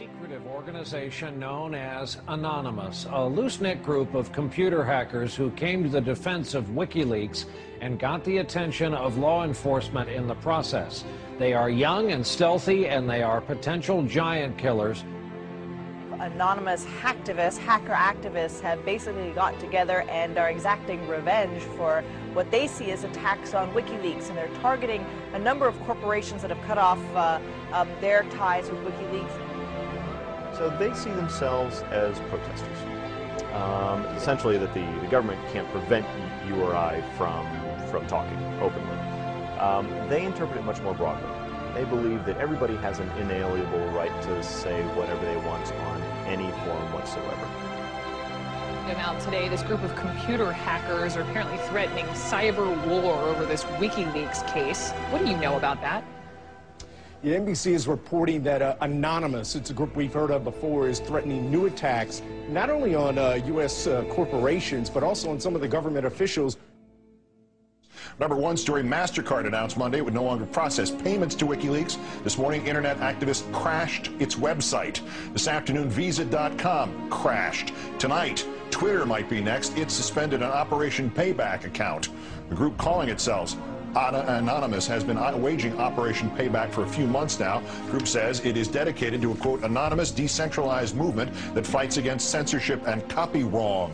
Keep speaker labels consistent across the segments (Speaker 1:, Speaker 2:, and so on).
Speaker 1: secretive organization known as Anonymous, a loose-knit group of computer hackers who came to the defense of WikiLeaks and got the attention of law enforcement in the process. They are young and stealthy, and they are potential giant killers.
Speaker 2: Anonymous hacker activists have basically got together and are exacting revenge for what they see as attacks on WikiLeaks, and they're targeting a number of corporations that have cut off their ties with WikiLeaks.
Speaker 3: So they see themselves as protesters. Essentially that the government can't prevent you or I from talking openly. They interpret it much more broadly. They believe that everybody has an inalienable right to say whatever they want on any forum whatsoever.
Speaker 4: And now today, this group of computer hackers are apparently threatening cyber war over this WikiLeaks case. What do you know about that?
Speaker 5: Yeah, NBC is reporting that Anonymous, it's a group we've heard of before, is threatening new attacks not only on U.S. corporations, but also on some of the government officials.
Speaker 6: Number one story, MasterCard announced Monday it would no longer process payments to WikiLeaks. This morning, internet activists crashed its website. This afternoon, Visa.com crashed. Tonight, Twitter might be next. It suspended an Operation Payback account. The group calling itself Anonymous has been waging Operation Payback for a few months now. The group says it is dedicated to a, quote, anonymous, decentralized movement that fights against censorship and copy wrong.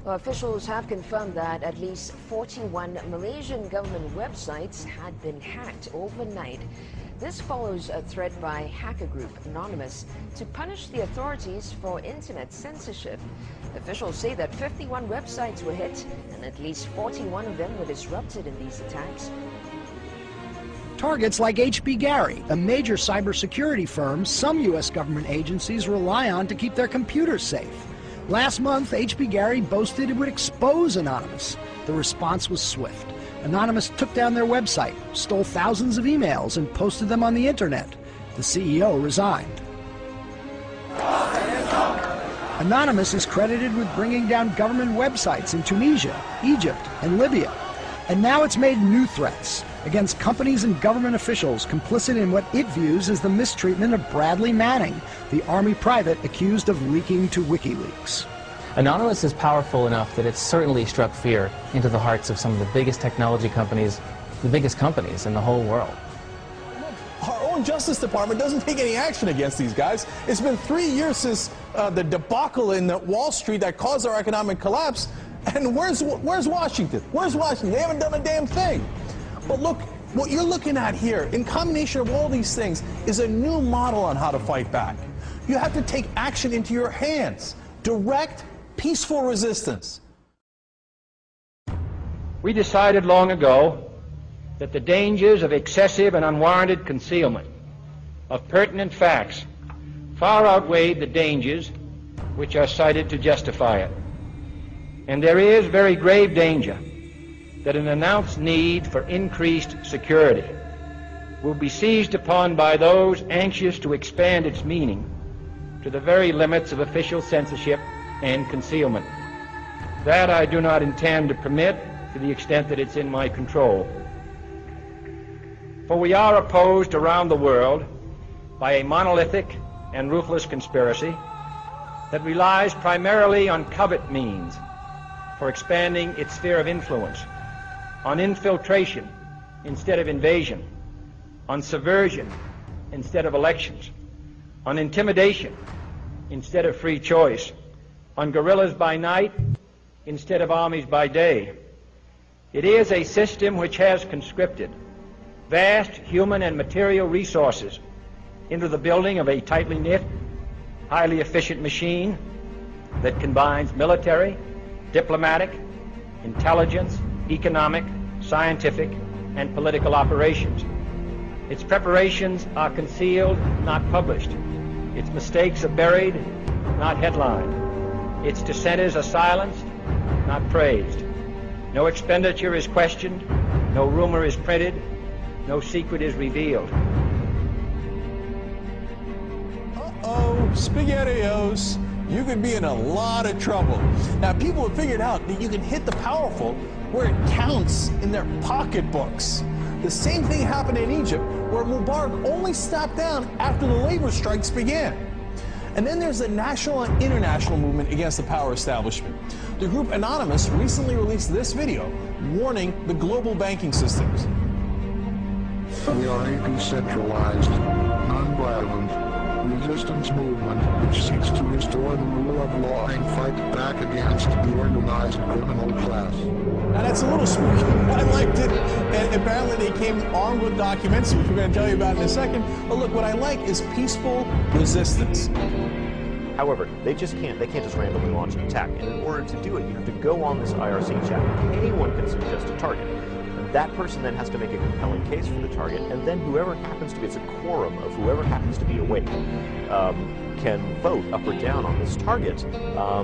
Speaker 7: Well, officials have confirmed that at least 41 Malaysian government websites had been hacked overnight. This follows a threat by hacker group Anonymous to punish the authorities for internet censorship. Officials say that 51 websites were hit and at least 41 of them were disrupted in these attacks.
Speaker 8: Targets like HB Gary, a major cybersecurity firm some U.S. government agencies rely on to keep their computers safe. Last month, HB Gary boasted it would expose Anonymous. The response was swift. Anonymous took down their website, stole thousands of emails, and posted them on the internet. The CEO resigned. Anonymous is credited with bringing down government websites in Tunisia, Egypt, and Libya. And now it's made new threats against companies and government officials complicit in what it views as the mistreatment of Bradley Manning, the Army private accused of leaking to WikiLeaks.
Speaker 9: Anonymous is powerful enough that it's certainly struck fear into the hearts of some of the biggest technology companies, the biggest companies in the whole world.
Speaker 10: Our own Justice Department doesn't take any action against these guys. It's been 3 years since the debacle in Wall Street that caused our economic collapse. And where's Washington? Where's Washington? They haven't done a damn thing. But look, what you're looking at here, in combination of all these things, is a new model on how to fight back. You have to take action into your hands. Direct, peaceful resistance.
Speaker 11: We decided long ago that the dangers of excessive and unwarranted concealment of pertinent facts far outweighed the dangers which are cited to justify it. And there is very grave danger that an announced need for increased security will be seized upon by those anxious to expand its meaning to the very limits of official censorship and concealment. That I do not intend to permit to the extent that it's in my control. For we are opposed around the world by a monolithic and ruthless conspiracy that relies primarily on covert means for expanding its sphere of influence, on infiltration instead of invasion, on subversion instead of elections, on intimidation instead of free choice, on guerrillas by night instead of armies by day. It is a system which has conscripted vast human and material resources into the building of a tightly knit, highly efficient machine that combines military, diplomatic, intelligence, economic, scientific, and political operations. Its preparations are concealed, not published. Its mistakes are buried, not headlined. Its dissenters are silenced, not praised. No expenditure is questioned, no rumor is printed, no secret is revealed.
Speaker 10: Uh-oh, SpaghettiOs. You could be in a lot of trouble. Now, people have figured out that you can hit the powerful where it counts in their pocketbooks. The same thing happened in Egypt, where Mubarak only stepped down after the labor strikes began. And then there's the national and international movement against the power establishment. The group Anonymous recently released this video warning the global banking systems.
Speaker 12: We are a decentralized, non-violent resistance movement which seeks to restore the rule of law and fight back against the organized criminal class.
Speaker 10: Now that's a little spooky. I liked it. And apparently they came armed with documents, which we're going to tell you about in a second. But look, what I like is peaceful resistance.
Speaker 3: However, they can't just randomly launch an attack. And in order to do it, you have to go on this IRC chat. Anyone can suggest a target. That person then has to make a compelling case for the target, and then whoever happens to be, it's a quorum of whoever happens to be awake, can vote up or down on this target.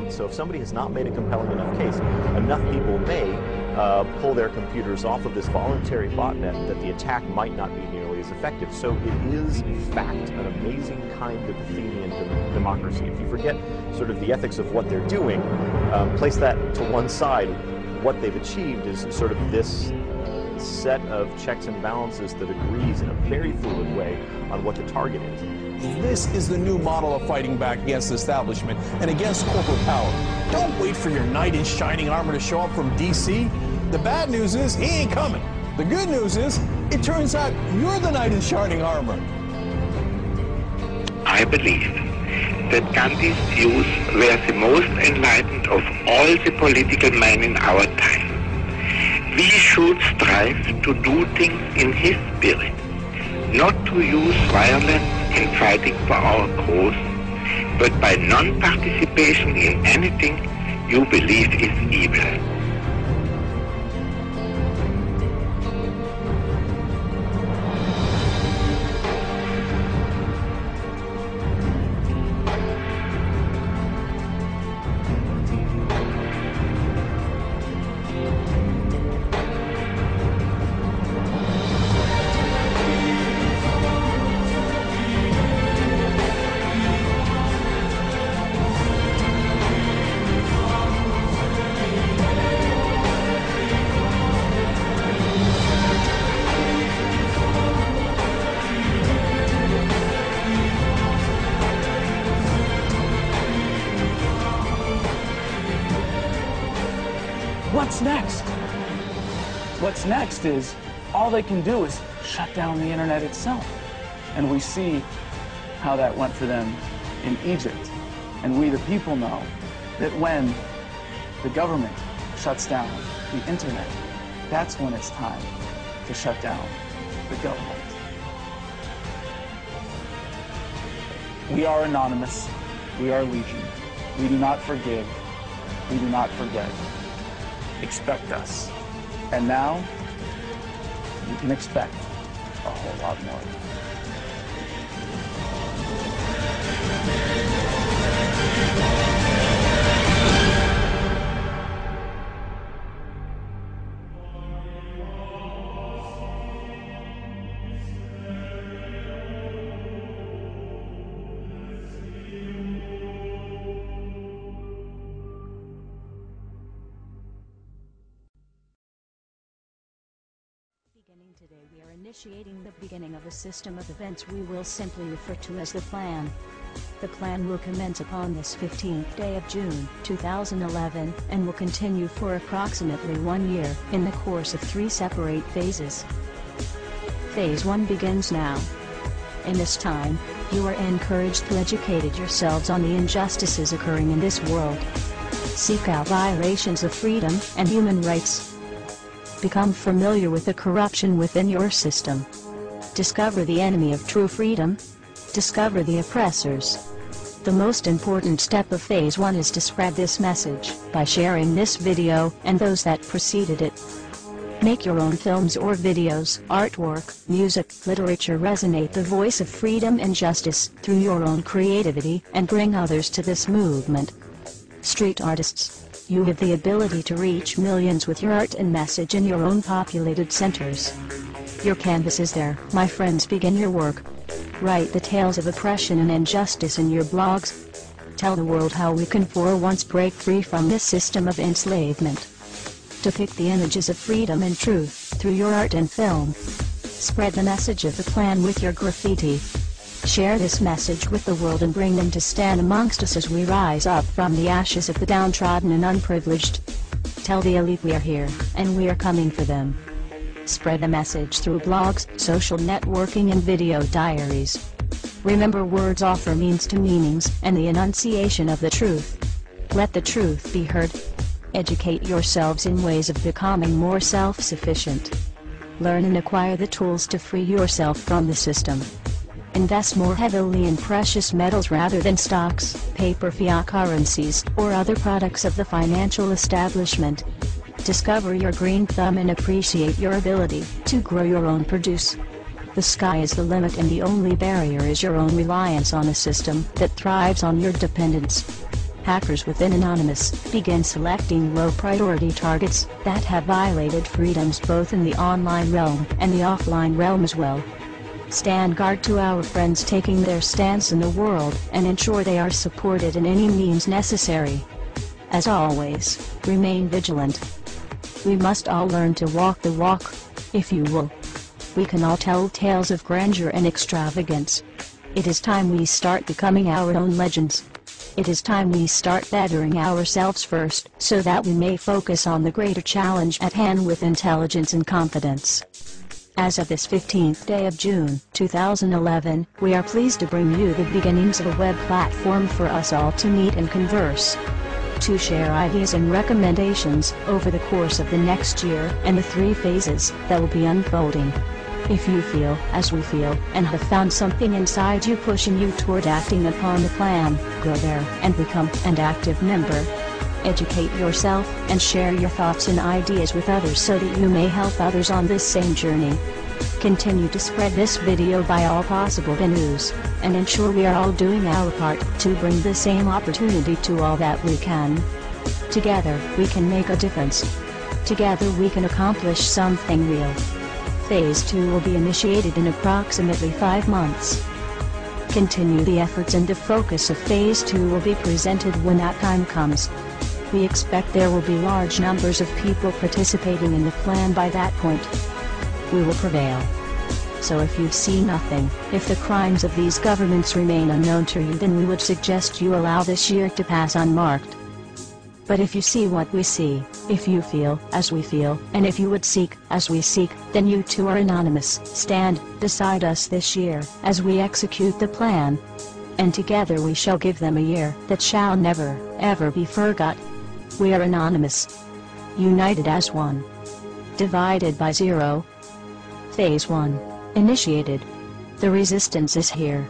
Speaker 3: So if somebody has not made a compelling enough case, enough people may pull their computers off of this voluntary botnet that the attack might not be nearly as effective. So it is, in fact, an amazing kind of Athenian democracy. If you forget sort of the ethics of what they're doing, place that to one side, what they've achieved is sort of this set of checks and balances that agrees in a very fluid way on what the target is.
Speaker 10: This is the new model of fighting back against the establishment and against corporate power. Don't wait for your knight in shining armor to show up from DC. The bad news is he ain't coming. The good news is it turns out you're the knight in shining armor.
Speaker 13: I believe that Gandhi's views were the most enlightened of all the political men in our time. We should strive to do things in his spirit, not to use violence in fighting for our cause, but by non-participation in anything you believe is evil.
Speaker 14: What's next? What's next is all they can do is shut down the internet itself. And we see how that went for them in Egypt. And we, the people, know that when the government shuts down the internet, that's when it's time to shut down the government. We are Anonymous. We are Legion. We do not forgive. We do not forget. Expect us. And now, you can expect a whole lot more.
Speaker 15: Today we are initiating the beginning of a system of events we will simply refer to as the Plan. The Plan will commence upon this 15th day of June, 2011, and will continue for approximately 1 year, in the course of 3 separate phases. Phase 1 begins now. In this time, you are encouraged to educate yourselves on the injustices occurring in this world. Seek out violations of freedom and human rights. Become familiar with the corruption within your system. Discover the enemy of true freedom. Discover the oppressors. The most important step of Phase 1 is to spread this message by sharing this video and those that preceded it. Make your own films or videos, artwork, music, literature resonate the voice of freedom and justice through your own creativity and bring others to this movement. Street artists, you have the ability to reach millions with your art and message in your own populated centers. Your canvas is there, my friends. Begin your work. Write the tales of oppression and injustice in your blogs. Tell the world how we can for once break free from this system of enslavement. Depict the images of freedom and truth through your art and film. Spread the message of the plan with your graffiti. Share this message with the world and bring them to stand amongst us as we rise up from the ashes of the downtrodden and unprivileged. Tell the elite we are here, and we are coming for them. Spread the message through blogs, social networking and video diaries. Remember, words offer means to meanings and the enunciation of the truth. Let the truth be heard. Educate yourselves in ways of becoming more self-sufficient. Learn and acquire the tools to free yourself from the system. Invest more heavily in precious metals rather than stocks, paper fiat currencies, or other products of the financial establishment. Discover your green thumb and appreciate your ability to grow your own produce. The sky is the limit, and the only barrier is your own reliance on a system that thrives on your dependence. Hackers within Anonymous begin selecting low-priority targets that have violated freedoms both in the online realm and the offline realm as well. Stand guard to our friends taking their stance in the world and ensure they are supported in any means necessary. As always, remain vigilant. We must all learn to walk the walk, if you will. We can all tell tales of grandeur and extravagance. It is time we start becoming our own legends. It is time we start bettering ourselves first, so that we may focus on the greater challenge at hand with intelligence and confidence. As of this 15th day of June, 2011, we are pleased to bring you the beginnings of a web platform for us all to meet and converse. To share ideas and recommendations over the course of the next year and the 3 phases that will be unfolding. If you feel, as we feel, and have found something inside you pushing you toward acting upon the plan, go there and become an active member. Educate yourself and share your thoughts and ideas with others so that you may help others on this same journey. Continue to spread this video by all possible venues, and ensure we are all doing our part to bring the same opportunity to all that we can. Together, we can make a difference. Together we can accomplish something real. Phase 2 will be initiated in approximately 5 months. Continue the efforts, and the focus of Phase 2 will be presented when that time comes. We expect there will be large numbers of people participating in the plan by that point. We will prevail. So if you see nothing, if the crimes of these governments remain unknown to you, then we would suggest you allow this year to pass unmarked. But if you see what we see, if you feel as we feel, and if you would seek as we seek, then you too are anonymous. Stand beside us this year as we execute the plan. And together we shall give them a year that shall never, ever be forgot. We are anonymous. United as one. Divided by zero. Phase 1. Initiated. The resistance is here.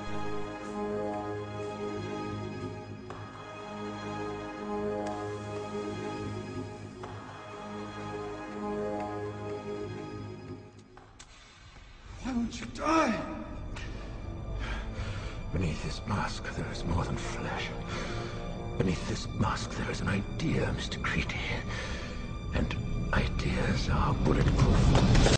Speaker 16: Why won't you die? Beneath this mask, there is more than flesh. Beneath this mask, there is an idea, Mr. Creedy. And ideas are bulletproof.